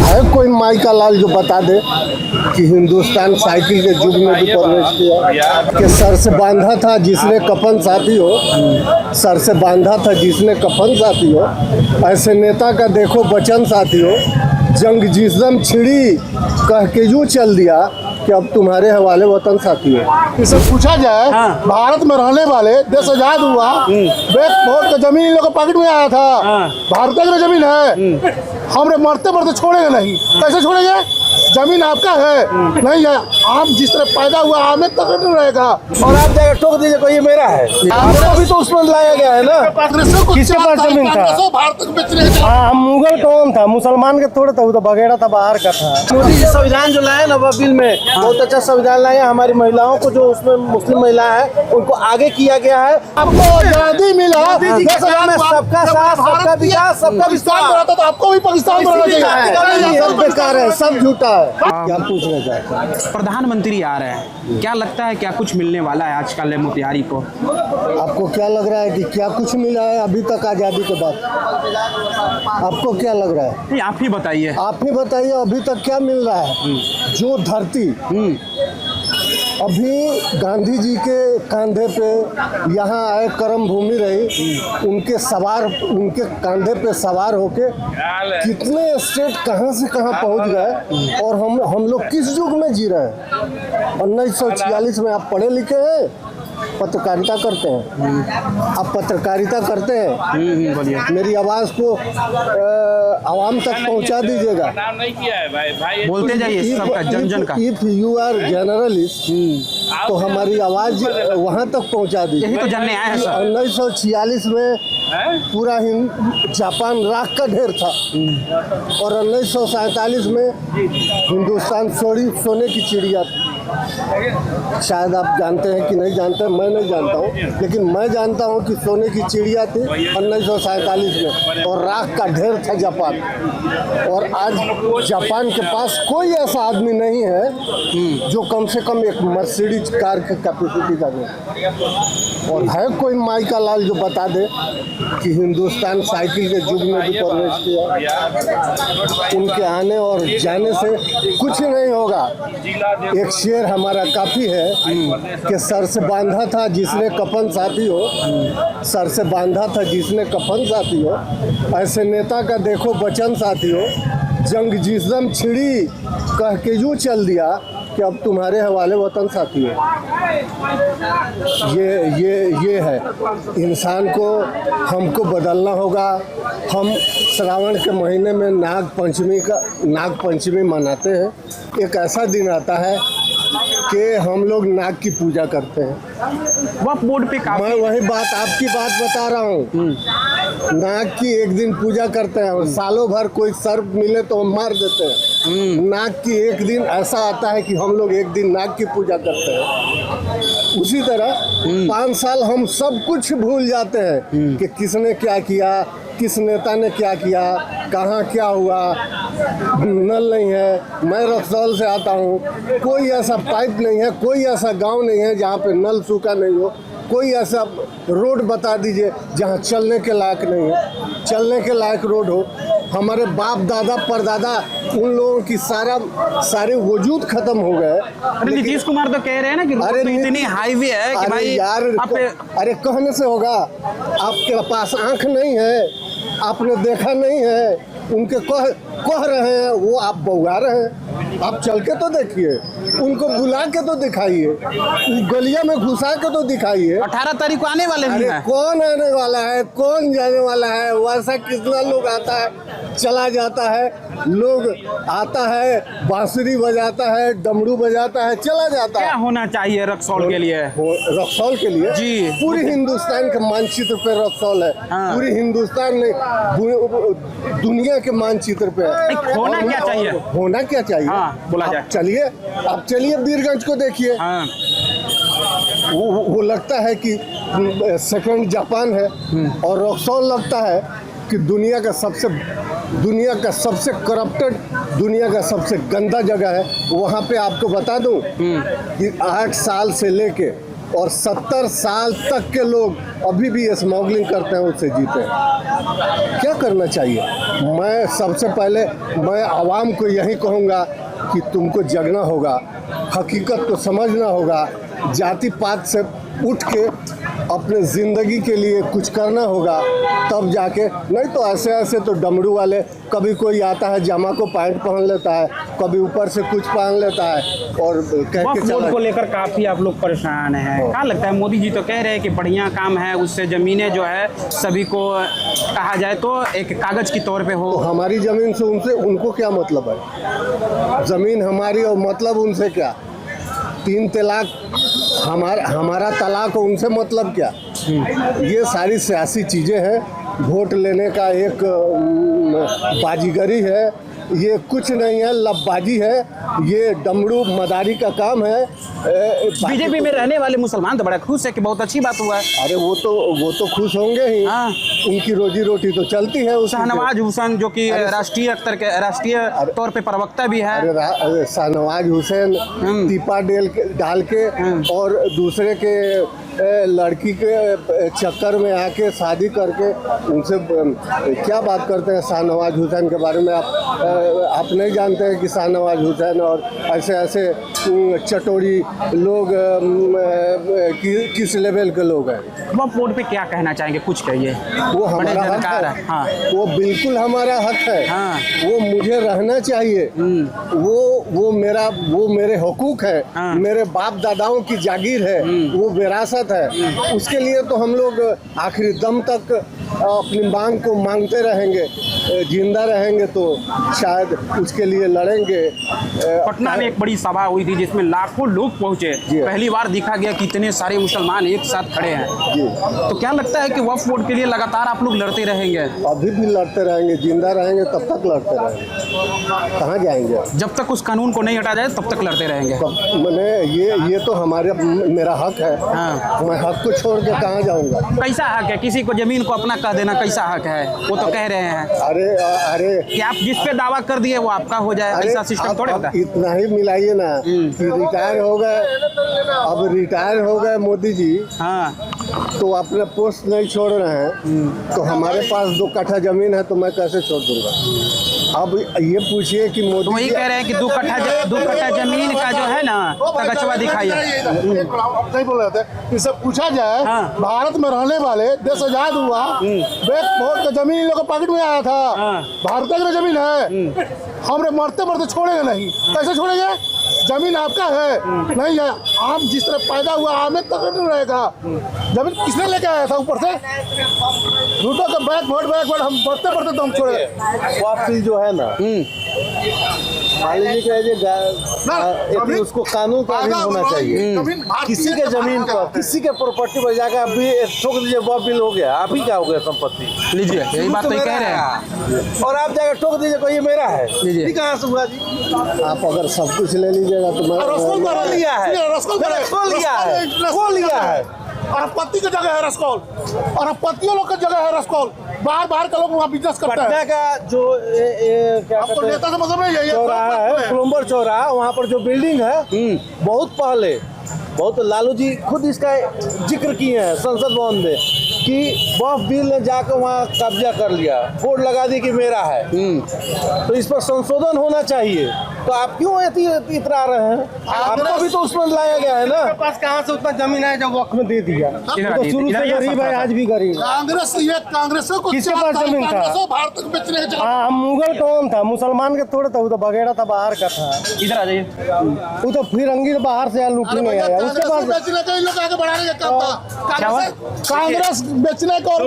है कोई माई का लाल जो बता दे कि हिंदुस्तान साइकिल के युग में भी प्रवेश किया, कि सर से बांधा था जिसने कफन साथी हो, सर से बांधा था जिसने कफन साथी हो, ऐसे नेता का देखो वचन साथी हो, जंग जिस्म छिड़ी कह के यूं चल दिया कि अब तुम्हारे हवाले वतन साथी हो। इसे पूछा जाए भारत में रहने वाले, देश आजाद हुआ, वोट का जमीन इन लोगों के पॉकेट में आया था, भारत की जमीन है, हमरे मरते मरते छोड़ेंगे नहीं, कैसे छोड़ेंगे? जमीन आपका है नहीं है, आप जिस तरह पैदा हुआ आमें तक नहीं रहेगा, और आप जाकर ठोक दीजिए कोई ये मेरा है, आपको भी तो उसमें लाया गया है ना। किसके पास जमीन था? हाँ, मुगल कौन था? मुसलमान के थोड़े था, वो तो बगैरा था, बाहर का था। मोदी जी संविधान जो लाए ना वो बिल में बहुत अच्छा संविधान लाए, हमारी महिलाओं को जो उसमें मुस्लिम महिला है उनको आगे किया गया है। आपको आजादी मिला, सबका साथ, सबका विकास, सबका विस्तार, तो आपको भी पाकिस्तान बनाना चाहिए। सब बेकार है, सब झूठा है। क्या पूछना चाहते हैं? प्रधानमंत्री आ रहे हैं, क्या लगता है क्या कुछ मिलने वाला है आजकल मोतिहारी को? आपको क्या लग रहा है कि क्या कुछ मिला है अभी तक आज़ादी के बाद? आपको क्या लग रहा है? नहीं, आप ही बताइए। आप ही बताइए अभी तक क्या मिल रहा है? जो धरती अभी गांधी जी के कंधे पे यहाँ आए कर्म भूमि रही, उनके कंधे पे सवार होके कितने स्टेट कहाँ से कहाँ पहुँच गए, और हम लोग किस युग में जी रहे हैं? 1946 में आप पढ़े लिखे हैं, पत्रकारिता करते हैं, आप पत्रकारिता करते हैं, मेरी आवाज़ को आवाम तक पहुंचा दीजिएगा। नहीं किया है भाई, बोलते जाइए सबका, जन का। इफ यू आर जर्नलिस्ट तो हमारी आवाज़ वहाँ तक पहुंचा दीजिए। यही तो जानने आए हैं सर। 1946 में पूरा जापान राख का ढेर था, और 1947 में हिंदुस्तान सोने की चिड़िया थी। शायद आप जानते हैं कि नहीं जानते हैं, मैं नहीं जानता हूँ, लेकिन मैं जानता हूँ कि सोने की चिड़िया थी 1947 में, और राख का ढेर था जापान। और आज जापान के पास कोई ऐसा आदमी नहीं है जो कम से कम एक मर्सिडीज कार की कैपेसिटी का दे। और है कोई माई का लाल जो बता दे कि हिंदुस्तान साइकिल के युग में भी प्रवेश किया। उनके आने और जाने से कुछ नहीं होगा। एक शेर हमारा काफी है कि सर से बांधा था जिसने कफन साथी हो, सर से बांधा था जिसने कफन साथी हो, ऐसे नेता का देखो वचन साथी हो, जंग जिस्म छिड़ी कह के यूं चल दिया कि अब तुम्हारे हवाले वतन साथी हो। ये है इंसान को, हमको बदलना होगा। हम श्रावण के महीने में नाग पंचमी मनाते हैं। एक ऐसा दिन आता है कि हम लोग नाग की पूजा करते हैं। वह बोर्ड पे मैं वही बात आपकी बात बता रहा हूँ, नाग की एक दिन पूजा करते हैं, और सालों भर कोई सर्प मिले तो हम मार देते हैं। नाग की एक दिन ऐसा आता है कि हम लोग एक दिन नाग की पूजा करते हैं। उसी तरह 5 साल हम सब कुछ भूल जाते हैं कि किसने क्या किया, किस नेता ने क्या किया, कहाँ क्या हुआ। नल नहीं है, मैं रक्सौल से आता हूँ, कोई ऐसा पाइप नहीं है, कोई ऐसा गांव नहीं है जहाँ पे नल सूखा नहीं हो, कोई ऐसा रोड बता दीजिए जहाँ चलने के लायक नहीं है, चलने के लायक रोड हो। हमारे बाप दादा परदादा उन लोगों की सारे वजूद खत्म हो गए। नीतीश कुमार तो कह रहे हैं ना कि रोड तो इतनी हाईवे है कि भाई यार अरे कहने से होगा? आपके पास आंख नहीं है, आपने देखा नहीं है, उनके कह रहे हैं वो आप बौगा रहे हैं। आप चल के तो देखिए, उनको बुला के तो दिखाइए, गलिया में घुसा के तो दिखाइए। 18 तारीख को आने वाले हैं। कौन आने वाला है, कौन जाने वाला है? वैसा कितना लोग आता है, चला जाता है, लोग आता है, बांसुरी बजाता है, डमरू बजाता है, चला जाता है। क्या होना चाहिए रक्सौल के लिए? रक्सौल के लिए जी, पूरी हिंदुस्तान के मानचित्र पे रक्सौल है। पूरी हिंदुस्तान में, दुनिया के मानचित्र पे है। होना क्या चाहिए? होना क्या चाहिए? बोला जाए। आप चलिए वीरगंज को देखिए। वो लगता है कि सेकंड जापान है, और रक्सौल लगता है कि दुनिया का सबसे करप्टेड, दुनिया का सबसे गंदा जगह है। वहाँ पे आपको बता दूं कि 8 साल से लेके और 70 साल तक के लोग अभी भी स्मगलिंग करते हैं, उससे जीते हैं। क्या करना चाहिए? मैं सबसे पहले मैं आवाम को यही कहूँगा कि तुमको जगना होगा, हकीकत को समझना होगा, जाति पात से उठ के अपने ज़िंदगी के लिए कुछ करना होगा, तब जाके। नहीं तो ऐसे ऐसे तो डमरू वाले, कभी कोई आता है जामा को पैंट पहन लेता है, कभी ऊपर से कुछ पहन लेता है और कह के चला। को लेकर काफी आप लोग परेशान हैं। क्या लगता है, मोदी जी तो कह रहे हैं कि बढ़िया काम है, उससे जमीनें जो है सभी को कहा जाए तो एक कागज की तौर पे हो। तो हमारी ज़मीन से उनसे उनको क्या मतलब है? ज़मीन हमारी और मतलब उनसे क्या? 3 तलाक हमारा तलाक हो, उनसे मतलब क्या? ये सारी सियासी चीज़ें हैं, वोट लेने का एक बाजीगरी है, ये कुछ नहीं है, लबबाजी है, ये डमरू मदारी का काम है। बीजेपी में रहने वाले मुसलमान तो बड़ा खुश है कि बहुत अच्छी बात हुआ है। अरे वो तो खुश होंगे ही। हाँ। उनकी रोजी रोटी तो चलती है। शाहनवाज हुसैन जो कि राष्ट्रीय तौर पे प्रवक्ता भी है। अरे शाहनवाज हुसैन टीपा डाल के और दूसरे के लड़की के चक्कर में आके शादी करके उनसे क्या बात करते हैं शाहनवाज हुसैन के बारे में? आप नहीं जानते हैं कि शाहनवाज हुसैन और ऐसे ऐसे चटोरी लोग किस लेवल के लोग हैं? वक्फ बोर्ड पे क्या कहना चाहेंगे, कुछ कहिए। वो हमारा हक है। हाँ। वो बिल्कुल हमारा हक है। हाँ। वो मुझे रहना चाहिए। वो मेरे हुकूक है। हाँ। मेरे बाप दादाओं की जागीर है, वो विरासत है। उसके लिए तो हम लोग आखिरी दम तक अपनी मांग को मांगते रहेंगे, जिंदा रहेंगे तो शायद उसके लिए लड़ेंगे। पटना में एक बड़ी सभा हुई थी जिसमें लाखों लोग पहुंचे। पहली बार देखा गया कि इतने सारे मुसलमान एक साथ खड़े हैं। तो क्या लगता है कि वक्फ बोर्ड के लिए लगातार आप लोग लड़ते रहेंगे? अभी भी लड़ते रहेंगे, जिंदा रहेंगे तब तक लड़ते रहेंगे। कहाँ जाएंगे? जब तक उस कानून को नहीं हटा जाए तब तक लड़ते रहेंगे। मैंने ये तो मेरा हक है। हाँ। मैं हक को छोड़ के कहाँ जाऊँगा? कैसा हक है? किसी को जमीन को अपना कह देना कैसा हक है? वो तो कह रहे हैं अरे कि आप जिस पे दावा कर दिए वो आपका हो जाए, ऐसा सिस्टम थोड़े होता है। इतना ही मिलाइए ना कि रिटायर हो गए। अब रिटायर हो गए मोदी जी। हाँ। तो अपने पोस्ट नहीं छोड़ रहे हैं, तो हमारे पास 2 कट्ठा जमीन है तो मैं कैसे छोड़ दूंगा? अब ये पूछिए कि मोदी तो वही कह रहे हैं कि 2 कट्ठा जमीन का जो है ना तगचवा दिखाइए। नहीं बोल रहे थे, इससे पूछा जाए। हाँ। भारत में रहने वाले देश आजाद हुआ, वोट का जमीन इन लोगों के पॉकेट में आया था। हाँ। भारत का जमीन है, हमरे मरते मरते छोड़ेंगे नहीं। कैसे छोड़ेंगे? जमीन आपका है नहीं है। आम जिस तरह पैदा हुआ आम तक नहीं रहेगा। जमीन किसने लेके आया था ऊपर से? झूठों का बैक वोट हम बढ़ते बढ़ते तो हम छोड़े। वापसी जो है ना, मान लीजिए उसको कानून का अधीन होना चाहिए। किसी के जमीन पर, किसी के प्रॉपर्टी पर जाकर आप भी ठोक दीजिए, वह बिल हो गया, आप ही क्या हो गया संपत्ति। लीजिए, यही बात तो कह रहे हैं। और आप जाकर ठोक दीजिए कोई ये मेरा है। लीजिए। कहाँ से हुआ जी? आप अगर सब कुछ ले लीजिएगा तो मैं लिया है। और पत्ती की जगह है रसकौल, और पत्तियों लोग की जगह है रसकौल। बाहर के लोग वहाँ बिजनेस करते हैं। पटना का जो क्या आपको नेता से मतलब नहीं है, चौराहा है, कोलंबर चौराहा, वहाँ पर जो बिल्डिंग है बहुत पहले, बहुत लालू जी खुद इसका जिक्र किए हैं संसद भवन में कि वक्फ बिल ने जाकर वहाँ कब्जा कर लिया, बोर्ड लगा दी कि मेरा है। तो इस पर संशोधन होना चाहिए। तो आप क्यों इतरा रहे हैं? आपको भी तो उसमें लाया गया है ना। पास कहाँ से उतना जमीन है जो वक्फ में दे दिया? तो शुरू से गरीब है, आज भी गरीब। कांग्रेस को किसके पास जमीन था? भारत को बेचने के हाँ, मुगल कौन था? मुसलमान के थोड़े था, वो तो बगैरा था, बाहर का था। इधर आ जाइए। वो तो फिरंगी बाहर से लूटने नहीं आया। उसके बाद बेचने का लोग आगे बढ़ाने का काम था। कांग्रेस बेचने को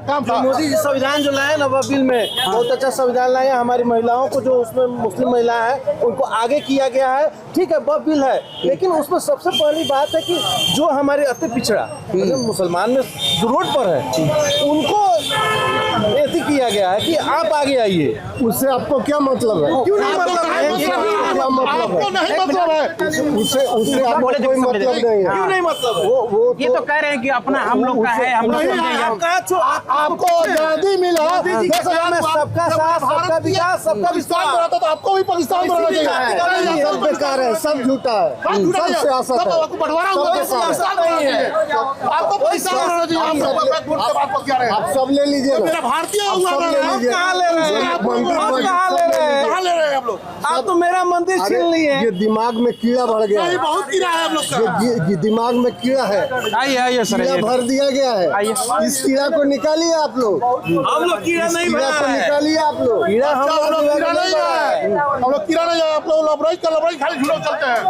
काम था। मोदी जी संविधान जो लाए ना, वह बिल में बहुत अच्छा संविधान लाए। हमारी महिलाओं को, जो उसमें मुस्लिम महिला है, उनको आगे किया गया है। ठीक है, वह बिल है, लेकिन उसमें सबसे पहली बात है कि जो हमारे अति पिछड़ा मतलब मुसलमान में जो रोड पर है, उनको ऐसी किया गया है कि आप आगे आइए। उससे आपको क्या मतलब है? क्यों नहीं मतलब है? आपको नहीं मतलब है। उससे आपको कोई मतलब नहीं है। क्यों नहीं मतलब है? वो ये तो कह रहे हैं कि अपना हम लोग का है, हम लोग आपको आजादी मिला, सबका साथ, सबका विकास, सबका विस्तार। तो आपको भी पाकिस्तान बनाना चाहिए। सब बेकार है, सब झूठा है, सब सियासत है। आपको बंटवारा हुआ है, पाकिस्तान बनाना चाहिए। आपको पाकिस्तान बनाना चाहिए। आप सब ले लीजिए, मेरा भारतीय हुआ सब ले लीजिए। कहाँ ले रहे हैं? मंदिर कहाँ ले रहे हैं? कहाँ ले रहे हैं आप लोग? आप तो मेरा मंदिर अरे, छीन लिए। ये दिमाग में कीड़ा भर गया नहीं, है, बहुत कीड़ा है आप लोग का। ये दिमाग में कीड़ा है, आइए आइए सर, कीड़ा आइए। भर दिया गया है। आइए। इस कीड़ा को निकालिए आप लोग, हम लोग कीड़ा नहीं कीड़ा बना को है। निकालिए आप लोग। कीड़ा हम लोग कीड़ा नहीं है, हम लोग कीड़ा नहीं है। आप लोग लबराई का लबराई खाली झूठो चलते हैं।